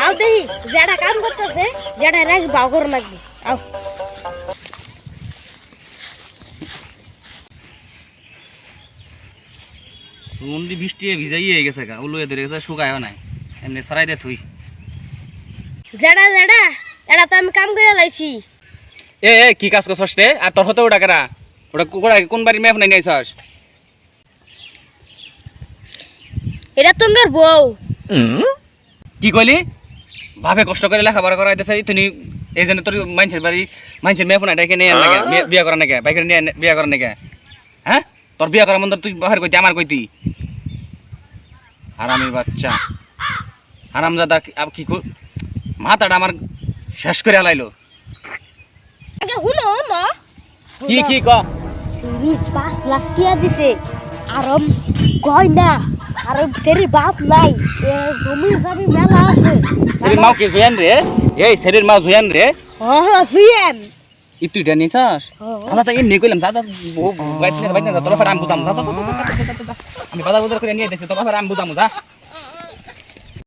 আও দেখি যেটা কাম করতেছে যেটা রাখ বাগর লাগবে আও সুমন্দি বৃষ্টি ভিজাইয়ে গেছে গা উলুয়ে ধরে গেছে শুকায়ও নাই এমনি ছড়াই দে থুই যেটা এটা তো আমি কাম করে লাইছি এ কি কাজ করছস রে আর তোর হতে ওটা কেরা ওটা কোন বাড়ির মেয়ে ফোন নিয়েছস এটা তোমার বউ কি কইলি ভাবে কষ্ট করে লেখাপড়া করাইতেছে তুমি এই জন্য তোর মানুষের মেয়ে ফোন এটাকে নিয়ে লাগে বিয়ে করার নাকি বাইকের নিয়ে বিয়ে করার নাকি হ্যাঁ তোর বিয়ে করার মধ্যে তুই বাহির কইতি আমার কইতি হারামির বাচ্চা হারামজাদা কি মাথাটা আমার শেষ করে লাইলো আগে হুনো মা কি ক শুনি 5 লাখ টাকা দিছে আর গয়না আর সেরি বাপ নাই জমি জমি মেলা আছে সেরির মাও কি জুয়ান রে এই সেরির মাও জুয়ান রে হ্যাঁ জুয়েন ইতুই জানি চাস আলাদা এমনি কইলাম দাদা বাইতে তোর ফের আমি বুঝাম আমি বাজার বুঝার করে নিয়ে দেখছি তোর ফের আমি বুঝাম যা